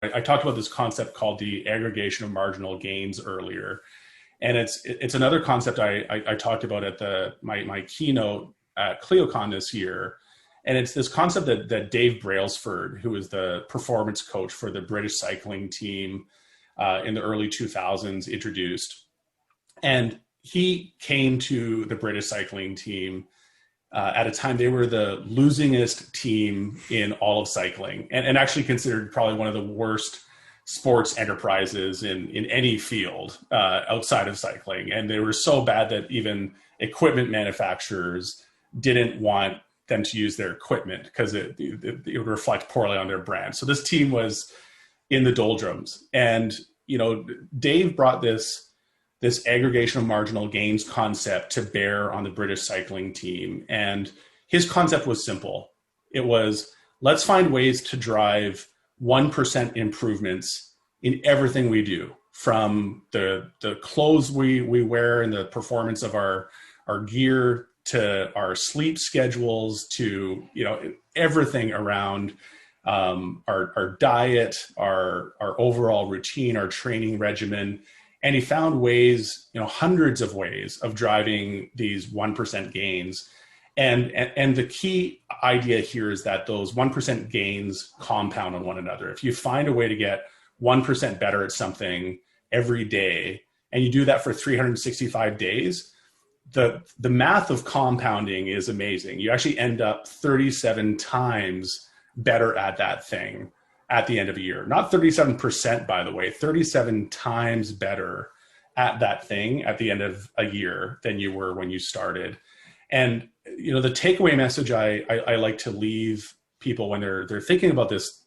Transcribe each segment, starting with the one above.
I talked about this concept called the aggregation of marginal gains earlier. And it's another concept I talked about at my keynote at ClioCon this year. And it's this concept that Dave Brailsford, who was the performance coach for the British cycling team in the early 2000s, introduced. And he came to the British cycling team at a time they were the losingest team in all of cycling, and actually considered probably one of the worst sports enterprises in any field outside of cycling. And they were so bad that even equipment manufacturers didn't want them to use their equipment because it would reflect poorly on their brand. So this team was in the doldrums. And, Dave brought this aggregation of marginal gains concept to bear on the British cycling team. And his concept was simple. It was, let's find ways to drive 1% improvements in everything we do, from the clothes we wear and the performance of our gear, to our sleep schedules, to everything around our diet, our overall routine, our training regimen. And he found ways, hundreds of ways of driving these 1% gains. And the key idea here is that those 1% gains compound on one another. If you find a way to get 1% better at something every day, and you do that for 365 days, the math of compounding is amazing. You actually end up 37 times better at that thing at the end of a year. Not 37%, by the way, 37 times better at that thing at the end of a year than you were when you started. And, the takeaway message I like to leave people when they're thinking about this,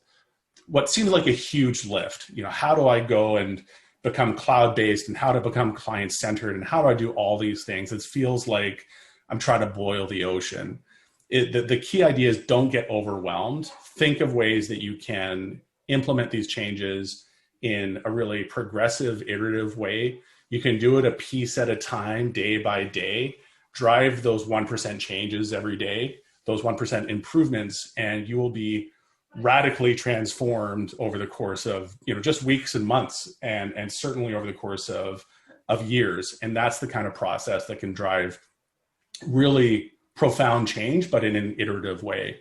what seems like a huge lift, how do I go and become cloud-based, and how to become client-centered, and how do I do all these things? It feels like I'm trying to boil the ocean. The key idea is, don't get overwhelmed. Think of ways that you can implement these changes in a really progressive, iterative way. You can do it a piece at a time, day by day. Drive those 1% changes every day, those 1% improvements, and you will be radically transformed over the course of just weeks and months, and certainly over the course of years. And that's the kind of process that can drive really profound change, but in an iterative way.